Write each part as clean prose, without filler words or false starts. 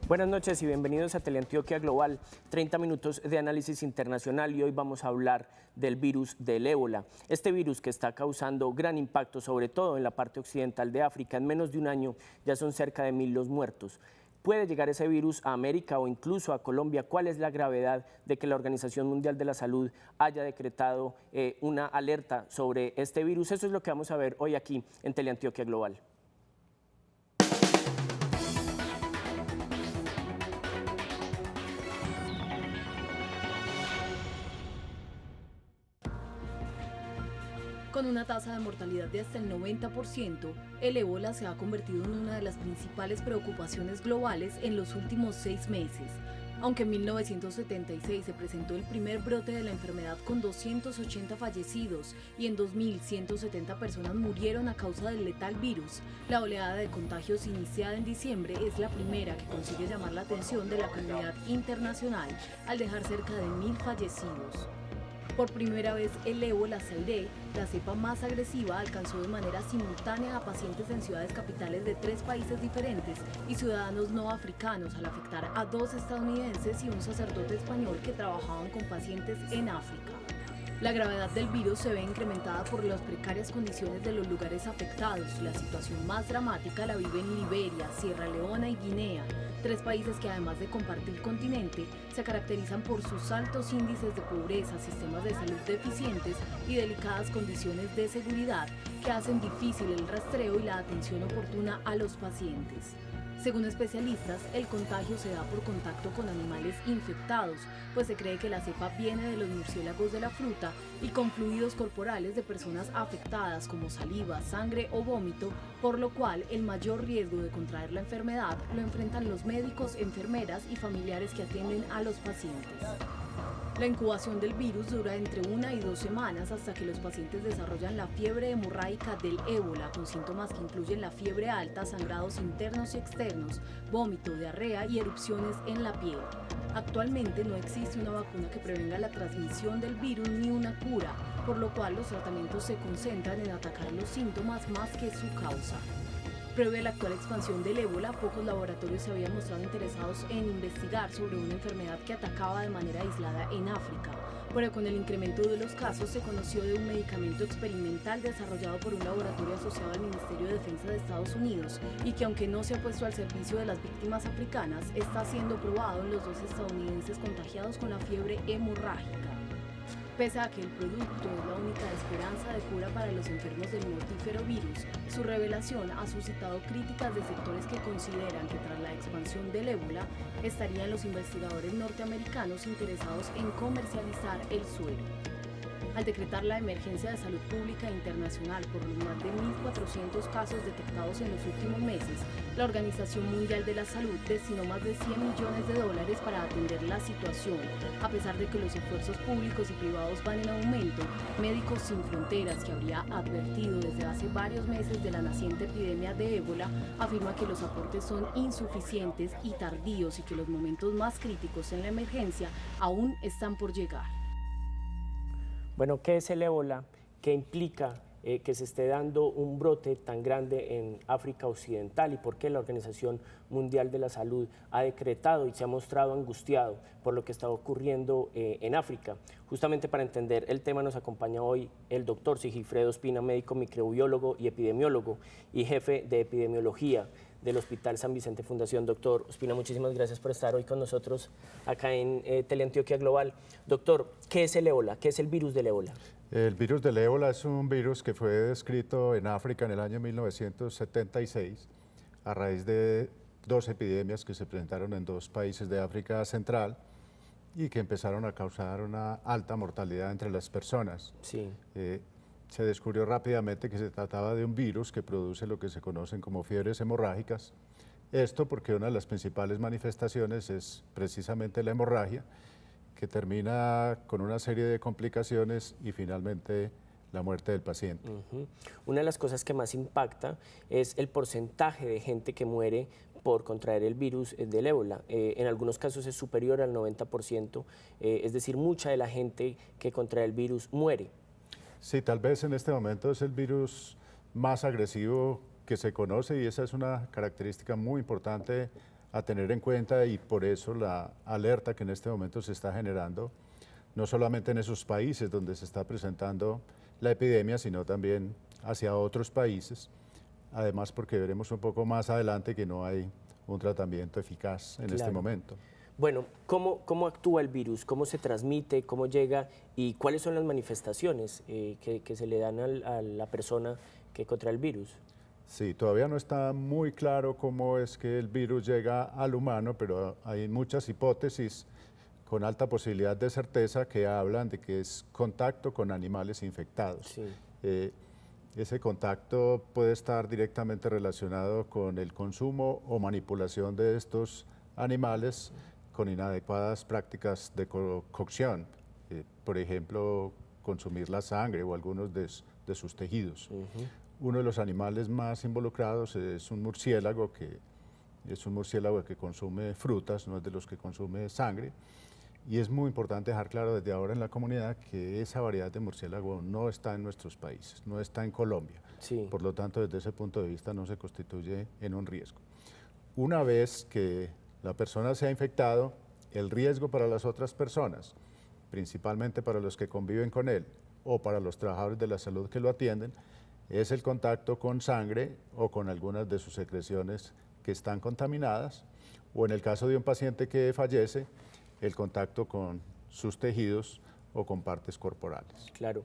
Buenas noches y bienvenidos a Teleantioquia Global, 30 minutos de análisis internacional y hoy vamos a hablar del virus del ébola. Este virus que está causando gran impacto, sobre todo en la parte occidental de África. En menos de un año ya son cerca de 1000 los muertos. ¿Puede llegar ese virus a América o incluso a Colombia? ¿Cuál es la gravedad de que la Organización Mundial de la Salud haya decretado una alerta sobre este virus? Eso es lo que vamos a ver hoy aquí en Teleantioquia Global. Con una tasa de mortalidad de hasta el 90%, el ébola se ha convertido en una de las principales preocupaciones globales en los últimos 6 meses. Aunque en 1976 se presentó el primer brote de la enfermedad con 280 fallecidos y en 2170 personas murieron a causa del letal virus, la oleada de contagios iniciada en diciembre es la primera que consigue llamar la atención de la comunidad internacional al dejar cerca de 1000 fallecidos. Por primera vez, el ébola Zaire, la cepa más agresiva, alcanzó de manera simultánea a pacientes en ciudades capitales de 3 países diferentes y ciudadanos no africanos, al afectar a 2 estadounidenses y un sacerdote español que trabajaban con pacientes en África. La gravedad del virus se ve incrementada por las precarias condiciones de los lugares afectados. La situación más dramática la viven Liberia, Sierra Leona y Guinea, 3 países que además de compartir continente, se caracterizan por sus altos índices de pobreza, sistemas de salud deficientes y delicadas condiciones de seguridad que hacen difícil el rastreo y la atención oportuna a los pacientes. Según especialistas, el contagio se da por contacto con animales infectados, pues se cree que la cepa viene de los murciélagos de la fruta y con fluidos corporales de personas afectadas como saliva, sangre o vómito, por lo cual el mayor riesgo de contraer la enfermedad lo enfrentan los médicos, enfermeras y familiares que atienden a los pacientes. La incubación del virus dura entre 1 y 2 semanas hasta que los pacientes desarrollan la fiebre hemorrágica del ébola, con síntomas que incluyen la fiebre alta, sangrados internos y externos, vómito, diarrea y erupciones en la piel. Actualmente no existe una vacuna que prevenga la transmisión del virus ni una cura, por lo cual los tratamientos se concentran en atacar los síntomas más que su causa. Previo a la actual expansión del ébola, pocos laboratorios se habían mostrado interesados en investigar sobre una enfermedad que atacaba de manera aislada en África. Pero con el incremento de los casos se conoció de un medicamento experimental desarrollado por un laboratorio asociado al Ministerio de Defensa de Estados Unidos y que, aunque no se ha puesto al servicio de las víctimas africanas, está siendo probado en los 2 estadounidenses contagiados con la fiebre hemorrágica. Pese a que el producto es la única esperanza de cura para los enfermos del mortífero virus, su revelación ha suscitado críticas de sectores que consideran que tras la expansión del ébola estarían los investigadores norteamericanos interesados en comercializar el suero. Al decretar la emergencia de salud pública internacional por los más de 1.400 casos detectados en los últimos meses, la Organización Mundial de la Salud destinó más de $100 millones para atender la situación. A pesar de que los esfuerzos públicos y privados van en aumento, Médicos Sin Fronteras, que habría advertido desde hace varios meses de la naciente epidemia de ébola, afirma que los aportes son insuficientes y tardíos y que los momentos más críticos en la emergencia aún están por llegar. Bueno, ¿qué es el ébola? ¿Qué implica que se esté dando un brote tan grande en África Occidental y por qué la Organización Mundial de la Salud ha decretado y se ha mostrado angustiado por lo que está ocurriendo en África? Justamente para entender el tema nos acompaña hoy el doctor Sigifredo Ospina, médico microbiólogo y epidemiólogo y jefe de epidemiología del Hospital San Vicente Fundación. Doctor Ospina, muchísimas gracias por estar hoy con nosotros acá en Teleantioquia Global. Doctor, ¿qué es el ébola? ¿Qué es el virus del ébola? El virus del ébola es un virus que fue descrito en África en el año 1976 a raíz de 2 epidemias que se presentaron en 2 países de África Central y que empezaron a causar una alta mortalidad entre las personas. Sí. Se descubrió rápidamente que se trataba de un virus que produce lo que se conocen como fiebres hemorrágicas. Esto porque una de las principales manifestaciones es precisamente la hemorragia, que termina con una serie de complicaciones y finalmente la muerte del paciente. Una de las cosas que más impacta es el porcentaje de gente que muere por contraer el virus del ébola. En algunos casos es superior al 90%, es decir, mucha de la gente que contrae el virus muere. Sí, tal vez en este momento es el virus más agresivo que se conoce y esa es una característica muy importante a tener en cuenta y por eso la alerta que en este momento se está generando, no solamente en esos países donde se está presentando la epidemia, sino también hacia otros países, además porque veremos un poco más adelante que no hay un tratamiento eficaz en este momento. Bueno, ¿cómo actúa el virus? ¿Cómo se transmite? ¿Cómo llega? ¿Y cuáles son las manifestaciones que se le dan a la persona que contrae el virus? Sí, todavía no está muy claro cómo es que el virus llega al humano, pero hay muchas hipótesis con alta posibilidad de certeza que hablan de que es contacto con animales infectados. Sí. Ese contacto puede estar directamente relacionado con el consumo o manipulación de estos animales con inadecuadas prácticas de cocción, por ejemplo, consumir la sangre o algunos de sus tejidos. Uno de los animales más involucrados es un murciélago que consume frutas, no es de los que consume sangre. Y es muy importante dejar claro desde ahora en la comunidad que esa variedad de murciélago no está en nuestros países, no está en Colombia. Sí. Por lo tanto, desde ese punto de vista no se constituye en un riesgo. Una vez que la persona se ha infectado, el riesgo para las otras personas, principalmente para los que conviven con él o para los trabajadores de la salud que lo atienden, es el contacto con sangre o con algunas de sus secreciones que están contaminadas, o en el caso de un paciente que fallece, el contacto con sus tejidos o con partes corporales. Claro.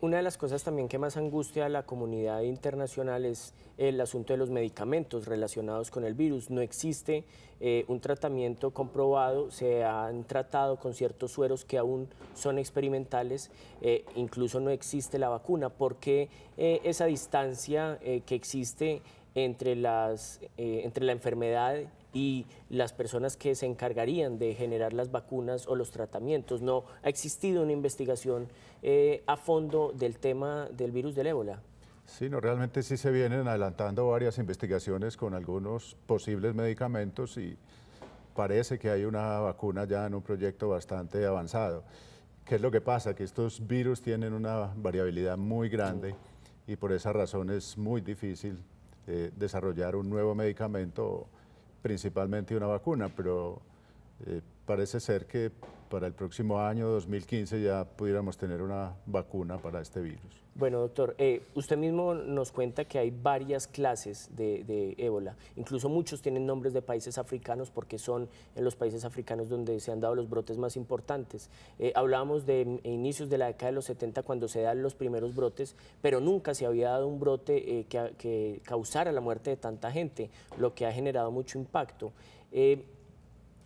Una de las cosas también que más angustia a la comunidad internacional es el asunto de los medicamentos relacionados con el virus. No existe un tratamiento comprobado, se han tratado con ciertos sueros que aún son experimentales, incluso no existe la vacuna. ¿Por qué esa distancia que existe entre la enfermedad y las personas que se encargarían de generar las vacunas o los tratamientos? No ha existido una investigación a fondo del tema del virus del ébola. Sí, no, realmente sí se vienen adelantando varias investigaciones con algunos posibles medicamentos y parece que hay una vacuna ya en un proyecto bastante avanzado. ¿Qué es lo que pasa? Que estos virus tienen una variabilidad muy grande y por esa razón es muy difícil desarrollar un nuevo medicamento, principalmente una vacuna, pero parece ser que para el próximo año, 2015, ya pudiéramos tener una vacuna para este virus. Bueno, doctor, usted mismo nos cuenta que hay varias clases de ébola, incluso muchos tienen nombres de países africanos porque son en los países africanos donde se han dado los brotes más importantes. Hablábamos de inicios de la década de los 70 cuando se dan los primeros brotes, pero nunca se había dado un brote que causara la muerte de tanta gente, lo que ha generado mucho impacto.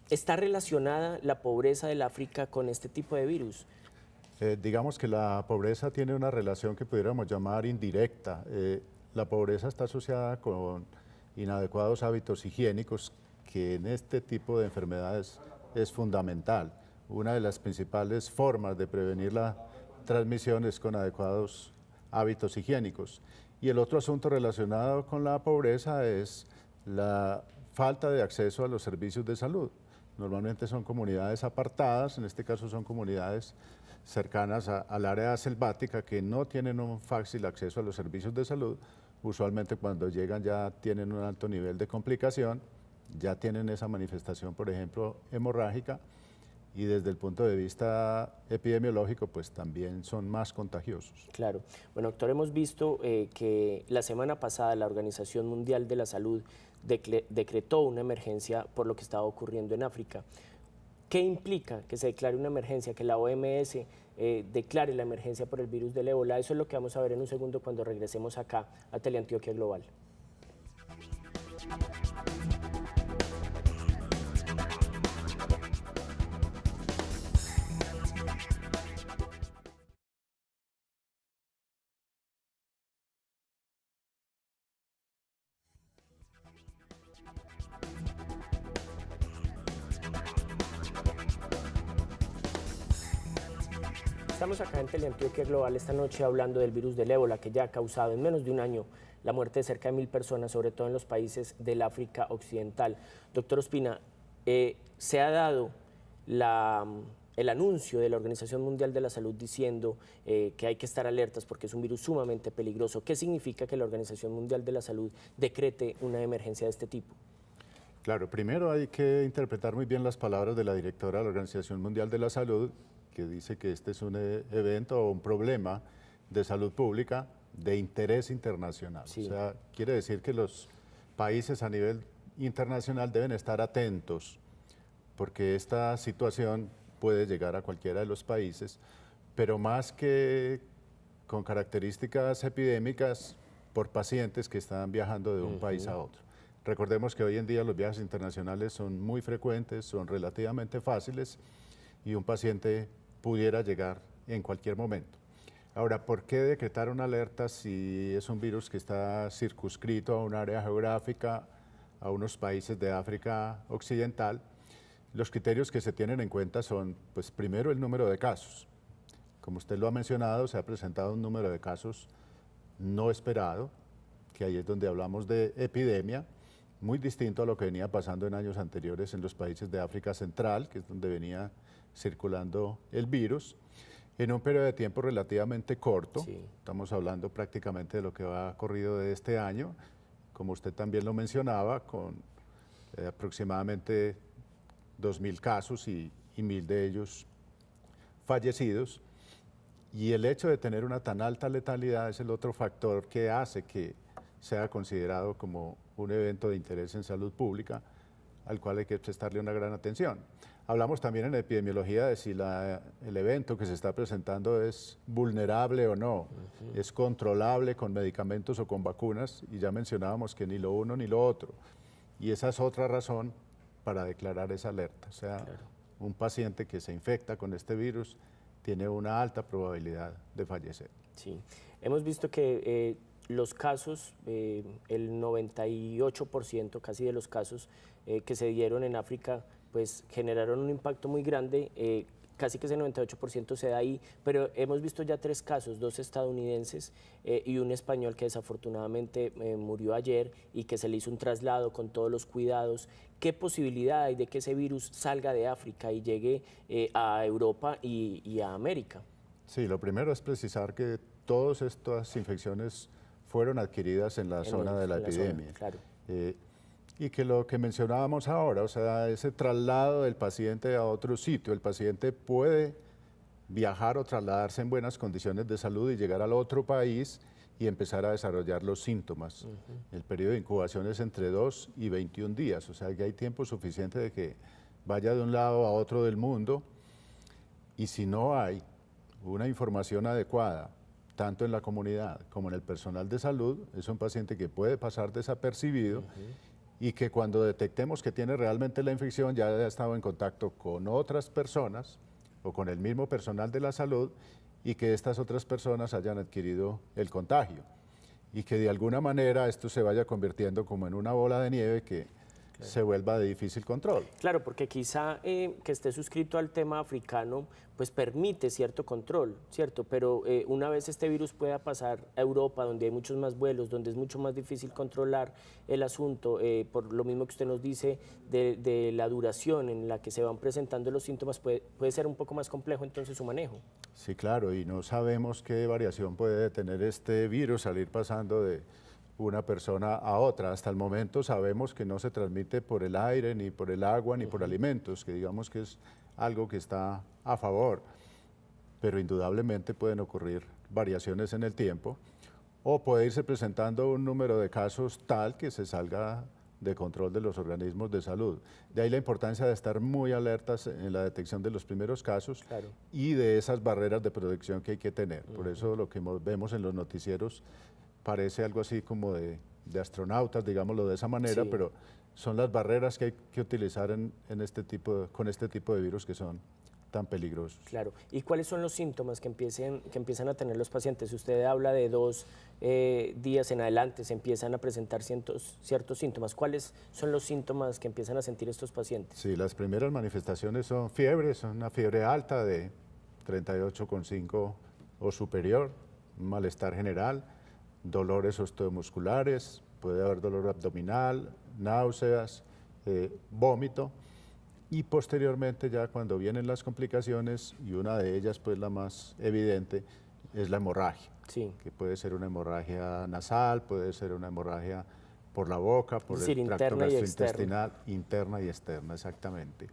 ¿Está relacionada la pobreza del África con este tipo de virus? Digamos que la pobreza tiene una relación que pudiéramos llamar indirecta. La pobreza está asociada con inadecuados hábitos higiénicos, que en este tipo de enfermedades es fundamental. Una de las principales formas de prevenir la transmisión es con adecuados hábitos higiénicos. Y el otro asunto relacionado con la pobreza es la falta de acceso a los servicios de salud. Normalmente son comunidades apartadas, en este caso son comunidades cercanas al área selvática que no tienen un fácil acceso a los servicios de salud. Usualmente cuando llegan ya tienen un alto nivel de complicación, ya tienen esa manifestación, por ejemplo, hemorrágica, y desde el punto de vista epidemiológico, pues también son más contagiosos. Claro. Bueno, doctor, hemos visto que la semana pasada la Organización Mundial de la Salud decretó una emergencia por lo que estaba ocurriendo en África. ¿Qué implica que se declare una emergencia, que la OMS declare la emergencia por el virus del ébola? Eso es lo que vamos a ver en un segundo cuando regresemos acá a Teleantioquia Global. Estamos acá en Teleantioquia Global esta noche hablando del virus del ébola que ya ha causado en menos de un año la muerte de cerca de 1000 personas, sobre todo en los países del África Occidental. Doctor Ospina, se ha dado el anuncio de la Organización Mundial de la Salud diciendo que hay que estar alertas porque es un virus sumamente peligroso. ¿Qué significa que la Organización Mundial de la Salud decrete una emergencia de este tipo? Claro, primero hay que interpretar muy bien las palabras de la directora de la Organización Mundial de la Salud, que dice que este es un evento o un problema de salud pública de interés internacional. Sí. O sea, quiere decir que los países a nivel internacional deben estar atentos, porque esta situación puede llegar a cualquiera de los países, pero más que con características epidémicas, por pacientes que están viajando de un país a otro. Recordemos que hoy en día los viajes internacionales son muy frecuentes, son relativamente fáciles y un paciente pudiera llegar en cualquier momento. Ahora, ¿por qué decretar una alerta si es un virus que está circunscrito a un área geográfica, a unos países de África Occidental? Los criterios que se tienen en cuenta son, pues primero el número de casos. Como usted lo ha mencionado, se ha presentado un número de casos no esperado, que ahí es donde hablamos de epidemia, muy distinto a lo que venía pasando en años anteriores en los países de África Central, que es donde venía circulando el virus, en un periodo de tiempo relativamente corto. Sí. Estamos hablando prácticamente de lo que ha corrido de este año, como usted también lo mencionaba, con aproximadamente 2.000 casos y 1.000 de ellos fallecidos. Y el hecho de tener una tan alta letalidad es el otro factor que hace que sea considerado como un evento de interés en salud pública, al cual hay que prestarle una gran atención. Hablamos también en epidemiología de si el evento que se está presentando es vulnerable o no, es controlable con medicamentos o con vacunas, y ya mencionábamos que ni lo uno ni lo otro. Y esa es otra razón para declarar esa alerta. O sea, claro, un paciente que se infecta con este virus tiene una alta probabilidad de fallecer. Sí, hemos visto que los casos, el 98% casi de los casos que se dieron en África, pues generaron un impacto muy grande, casi que ese 98% se da ahí, pero hemos visto ya 3 casos, 2 estadounidenses y un español que desafortunadamente murió ayer y que se le hizo un traslado con todos los cuidados. ¿Qué posibilidad hay de que ese virus salga de África y llegue a Europa y a América? Sí, lo primero es precisar que todas estas infecciones fueron adquiridas en la zona de la epidemia. Zona, claro. Y que lo que mencionábamos ahora, o sea, ese traslado del paciente a otro sitio, el paciente puede viajar o trasladarse en buenas condiciones de salud y llegar al otro país y empezar a desarrollar los síntomas. El periodo de incubación es entre 2 y 21 días, o sea que hay tiempo suficiente de que vaya de un lado a otro del mundo, y si no hay una información adecuada, tanto en la comunidad como en el personal de salud, es un paciente que puede pasar desapercibido y que cuando detectemos que tiene realmente la infección ya ha estado en contacto con otras personas o con el mismo personal de la salud, y que estas otras personas hayan adquirido el contagio y que de alguna manera esto se vaya convirtiendo como en una bola de nieve que se vuelva de difícil control. Claro, porque quizá que esté suscrito al tema africano, pues permite cierto control, ¿cierto? Pero una vez este virus pueda pasar a Europa, donde hay muchos más vuelos, donde es mucho más difícil controlar el asunto, por lo mismo que usted nos dice de la duración en la que se van presentando los síntomas, puede ser un poco más complejo entonces su manejo. Sí, claro, y no sabemos qué variación puede tener este virus, salir pasando de una persona a otra. Hasta el momento sabemos que no se transmite por el aire, ni por el agua, ni por alimentos, que digamos que es algo que está a favor, pero indudablemente pueden ocurrir variaciones en el tiempo, o puede irse presentando un número de casos tal que se salga de control de los organismos de salud. De ahí la importancia de estar muy alertas en la detección de los primeros casos, claro, y de esas barreras de protección que hay que tener. Por eso lo que vemos en los noticieros parece algo así como de astronautas, digámoslo de esa manera, sí, pero son las barreras que hay que utilizar con este tipo de virus que son tan peligrosos. Claro. ¿Y cuáles son los síntomas que empiezan a tener los pacientes? Usted habla de 2 días en adelante, se empiezan a presentar ciertos síntomas. ¿Cuáles son los síntomas que empiezan a sentir estos pacientes? Sí, las primeras manifestaciones son fiebres, son una fiebre alta de 38,5 o superior, un malestar general, dolores osteomusculares, puede haber dolor abdominal, náuseas, vómito, y posteriormente ya cuando vienen las complicaciones, y una de ellas pues la más evidente es la hemorragia, sí, que puede ser una hemorragia nasal, puede ser una hemorragia por la boca, por decir, el tracto interna y gastrointestinal, interna y externa, exactamente.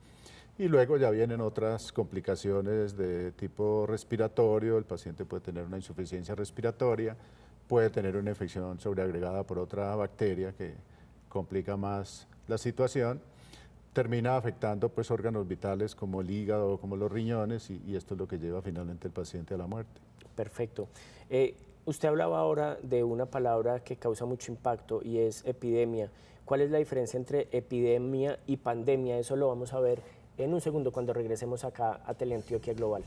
Y luego ya vienen otras complicaciones de tipo respiratorio, el paciente puede tener una insuficiencia respiratoria, puede tener una infección sobreagregada por otra bacteria que complica más la situación, termina afectando pues órganos vitales como el hígado o como los riñones y esto es lo que lleva finalmente al paciente a la muerte. Perfecto. Usted hablaba ahora de una palabra que causa mucho impacto y es epidemia. ¿Cuál es la diferencia entre epidemia y pandemia? Eso lo vamos a ver en un segundo cuando regresemos acá a Teleantioquia Global.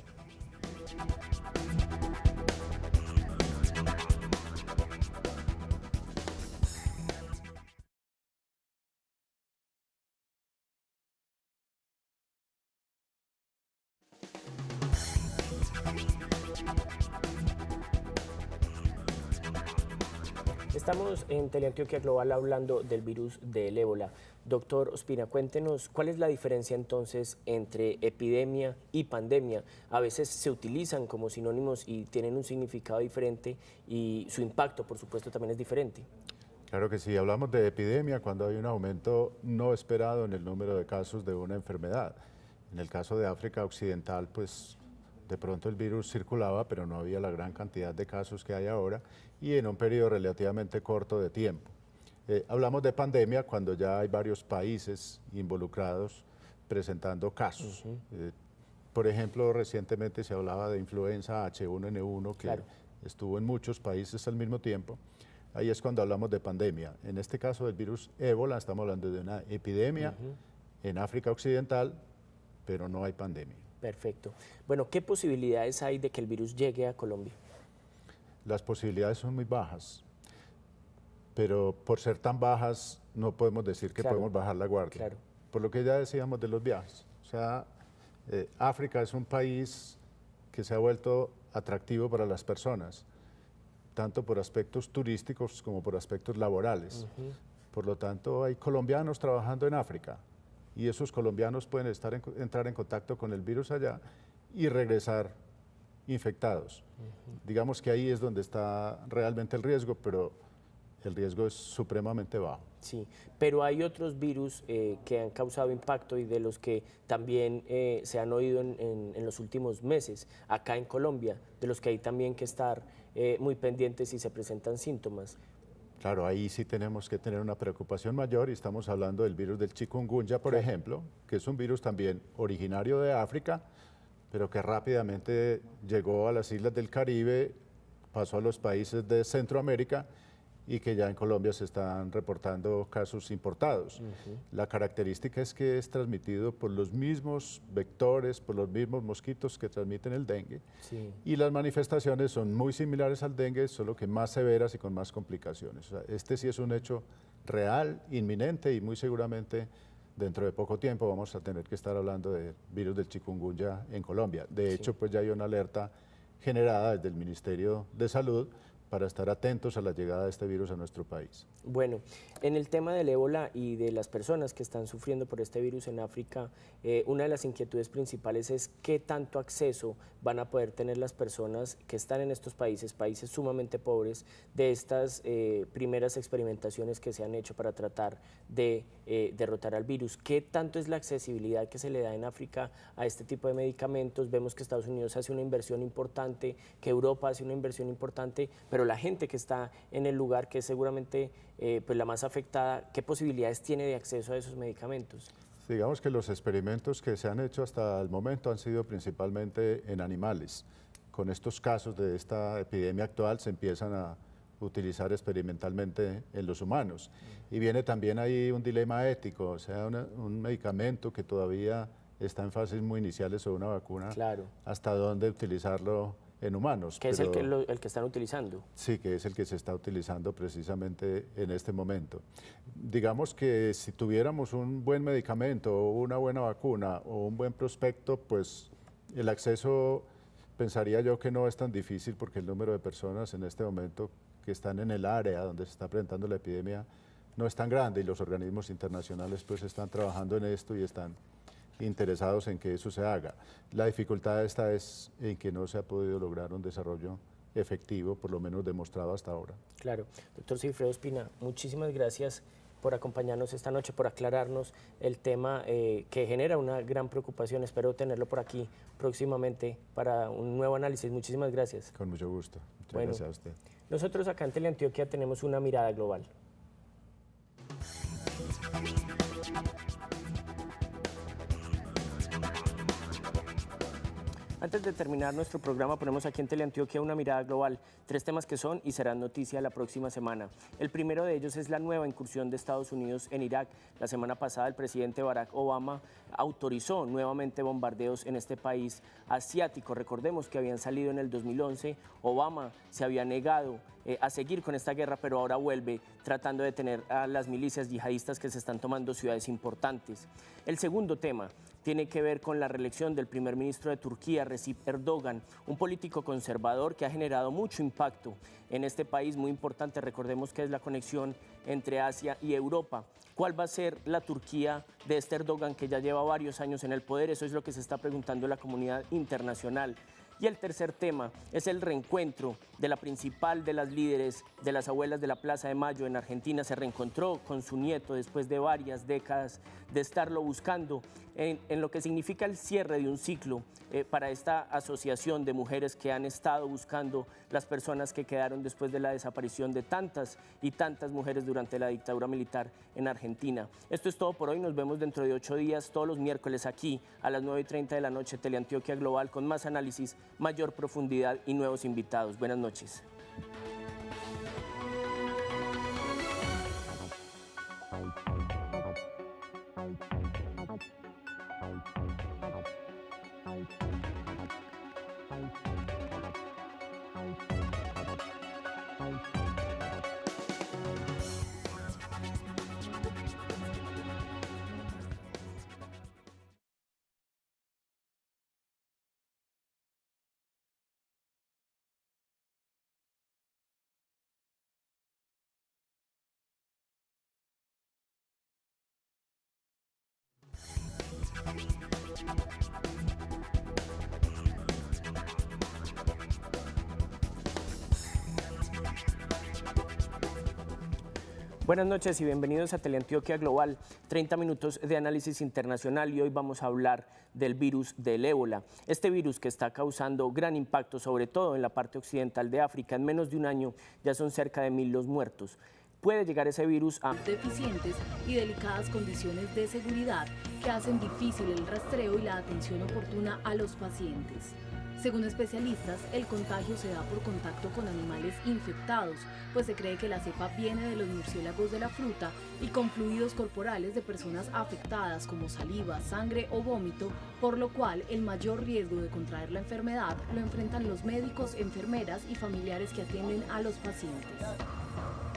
Estamos en Teleantioquia Global hablando del virus del ébola. Doctor Ospina, cuéntenos cuál es la diferencia entonces entre epidemia y pandemia. A veces se utilizan como sinónimos y tienen un significado diferente y su impacto, por supuesto, también es diferente. Claro que sí, hablamos de epidemia cuando hay un aumento no esperado en el número de casos de una enfermedad. En el caso de África Occidental, pues de pronto el virus circulaba, pero no había la gran cantidad de casos que hay ahora y en un periodo relativamente corto de tiempo. Hablamos de pandemia cuando ya hay varios países involucrados presentando casos. Por ejemplo, recientemente se hablaba de influenza H1N1 que estuvo en muchos países al mismo tiempo. Ahí es cuando hablamos de pandemia. En este caso del virus ébola estamos hablando de una epidemia en África Occidental, pero no hay pandemia. Perfecto. Bueno, ¿qué posibilidades hay de que el virus llegue a Colombia? Las posibilidades son muy bajas, pero por ser tan bajas no podemos decir que podemos bajar la guardia. Por lo que ya decíamos de los viajes. O sea, África es un país que se ha vuelto atractivo para las personas, tanto por aspectos turísticos como por aspectos laborales. Por lo tanto, hay colombianos trabajando en África y esos colombianos pueden entrar en contacto con el virus allá y regresar infectados. Digamos que ahí es donde está realmente el riesgo, pero el riesgo es supremamente bajo. Sí, pero hay otros virus que han causado impacto y de los que también se han oído en los últimos meses, acá en Colombia, de los que hay también que estar muy pendientes si se presentan síntomas. Claro, ahí sí tenemos que tener una preocupación mayor y estamos hablando del virus del chikungunya, por ejemplo, que es un virus también originario de África, pero que rápidamente llegó a las islas del Caribe, pasó a los países de Centroamérica y que ya en Colombia se están reportando casos importados. La característica es que es transmitido por los mismos vectores, por los mismos mosquitos que transmiten el dengue. Y las manifestaciones son muy similares al dengue, solo que más severas y con más complicaciones. O sea, este sí es un hecho real, inminente y muy seguramente dentro de poco tiempo vamos a tener que estar hablando del virus del chikungunya en Colombia. De hecho, pues ya hay una alerta generada desde el Ministerio de Salud para estar atentos a la llegada de este virus a nuestro país. Bueno, en el tema del ébola y de las personas que están sufriendo por este virus en África, una de las inquietudes principales es qué tanto acceso van a poder tener las personas que están en estos países, países sumamente pobres, de estas primeras experimentaciones que se han hecho para tratar de derrotar al virus. ¿Qué tanto es la accesibilidad que se le da en África a este tipo de medicamentos? Vemos que Estados Unidos hace una inversión importante, que Europa hace una inversión importante, pero la gente que está en el lugar, que es seguramente pues la más afectada, ¿qué posibilidades tiene de acceso a esos medicamentos? Digamos que los experimentos que se han hecho hasta el momento han sido principalmente en animales. Con estos casos de esta epidemia actual se empiezan a utilizar experimentalmente en los humanos. Y viene también ahí un dilema ético, o sea, un medicamento que todavía está en fases muy iniciales o una vacuna, hasta dónde utilizarlo en humanos. ¿Qué es el que están utilizando? Sí, que es el que se está utilizando precisamente en este momento. Digamos que si tuviéramos un buen medicamento o una buena vacuna o un buen prospecto, pues el acceso pensaría yo que no es tan difícil porque el número de personas en este momento que están en el área donde se está presentando la epidemia no es tan grande y los organismos internacionales pues están trabajando en esto y están interesados en que eso se haga. La dificultad esta es en que no se ha podido lograr un desarrollo efectivo, por lo menos demostrado hasta ahora. Claro. Doctor Sigfredo Espina, muchísimas gracias por acompañarnos esta noche, por aclararnos el tema que genera una gran preocupación. Espero tenerlo por aquí próximamente para un nuevo análisis. Muchísimas gracias. Con mucho gusto. Muchas Bueno, gracias a usted. Nosotros acá en Teleantioquia tenemos una mirada global. Antes de terminar nuestro programa, ponemos aquí en Teleantioquia una mirada global. 3 temas que son y serán noticia la próxima semana. El primero de ellos es la nueva incursión de Estados Unidos en Irak. La semana pasada el presidente Barack Obama autorizó nuevamente bombardeos en este país asiático. Recordemos que habían salido en el 2011. Obama se había negado a seguir con esta guerra, pero ahora vuelve tratando de detener a las milicias yihadistas que se están tomando ciudades importantes. El segundo tema tiene que ver con la reelección del primer ministro de Turquía, Recep Erdogan, un político conservador que ha generado mucho impacto en este país muy importante. Recordemos que es la conexión entre Asia y Europa. ¿Cuál va a ser la Turquía de este Erdogan que ya lleva varios años en el poder? Eso es lo que se está preguntando la comunidad internacional. Y el tercer tema es el reencuentro de la principal de las líderes de las abuelas de la Plaza de Mayo en Argentina. Se reencontró con su nieto después de varias décadas de estarlo buscando en lo que significa el cierre de un ciclo para esta asociación de mujeres que han estado buscando las personas que quedaron después de la desaparición de tantas y tantas mujeres durante la dictadura militar en Argentina. Esto es todo por hoy. Nos vemos dentro de 8 días, todos los miércoles aquí a las 9:30 de la noche, Teleantioquia Global, con más análisis, mayor profundidad y nuevos invitados. Buenas noches. Buenas noches y bienvenidos a Teleantioquia Global, 30 minutos de análisis internacional, y hoy vamos a hablar del virus del ébola. Este virus que está causando gran impacto, sobre todo en la parte occidental de África. En menos de un año ya son cerca de 1000 los muertos. Puede llegar ese virus a deficientes y delicadas condiciones de seguridad que hacen difícil el rastreo y la atención oportuna a los pacientes. Según especialistas, el contagio se da por contacto con animales infectados, pues se cree que la cepa viene de los murciélagos de la fruta y con fluidos corporales de personas afectadas como saliva, sangre o vómito, por lo cual el mayor riesgo de contraer la enfermedad lo enfrentan los médicos, enfermeras y familiares que atienden a los pacientes.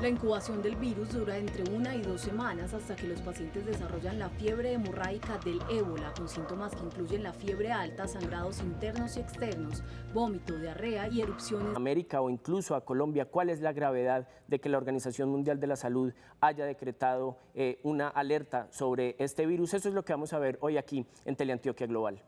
La incubación del virus dura entre 1 y 2 semanas hasta que los pacientes desarrollan la fiebre hemorrágica del ébola, con síntomas que incluyen la fiebre alta, sangrados internos y externos, vómito, diarrea y erupciones. América o incluso a Colombia, ¿cuál es la gravedad de que la Organización Mundial de la Salud haya decretado una alerta sobre este virus? Eso es lo que vamos a ver hoy aquí en Teleantioquia Global.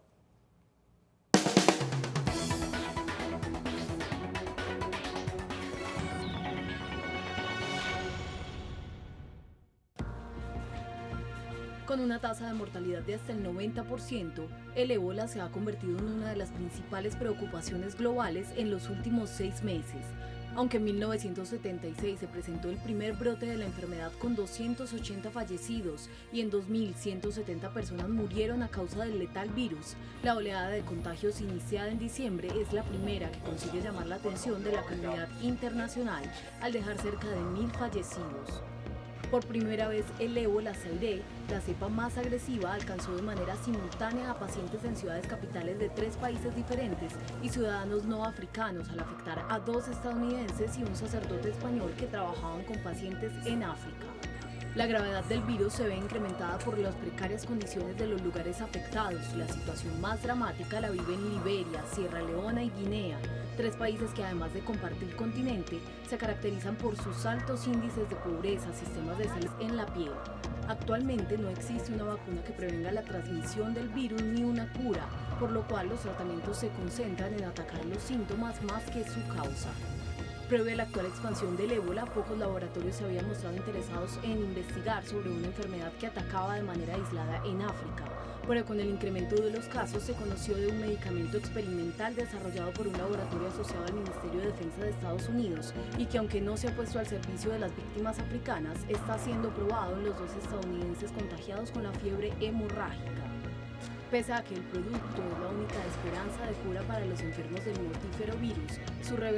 Con una tasa de mortalidad de hasta el 90%, el ébola se ha convertido en una de las principales preocupaciones globales en los últimos 6 meses. Aunque en 1976 se presentó el primer brote de la enfermedad con 280 fallecidos y en 2170 personas murieron a causa del letal virus, la oleada de contagios iniciada en diciembre es la primera que consigue llamar la atención de la comunidad internacional al dejar cerca de 1000 fallecidos. Por primera vez, el ébola Zaire, la cepa más agresiva, alcanzó de manera simultánea a pacientes en ciudades capitales de 3 países diferentes y ciudadanos no africanos, al afectar a 2 estadounidenses y un sacerdote español que trabajaban con pacientes en África. La gravedad del virus se ve incrementada por las precarias condiciones de los lugares afectados. La situación más dramática la viven Liberia, Sierra Leona y Guinea, 3 países que, además de compartir continente, se caracterizan por sus altos índices de pobreza, sistemas de salud en la piel. Actualmente no existe una vacuna que prevenga la transmisión del virus ni una cura, por lo cual los tratamientos se concentran en atacar los síntomas más que su causa. Previo a la actual expansión del ébola, pocos laboratorios se habían mostrado interesados en investigar sobre una enfermedad que atacaba de manera aislada en África, pero con el incremento de los casos se conoció de un medicamento experimental desarrollado por un laboratorio asociado al Ministerio de Defensa de Estados Unidos y que, aunque no se ha puesto al servicio de las víctimas africanas, está siendo probado en los 2 estadounidenses contagiados con la fiebre hemorrágica. Pese a que el producto es la única esperanza de cura para los enfermos del mortífero virus, su revelación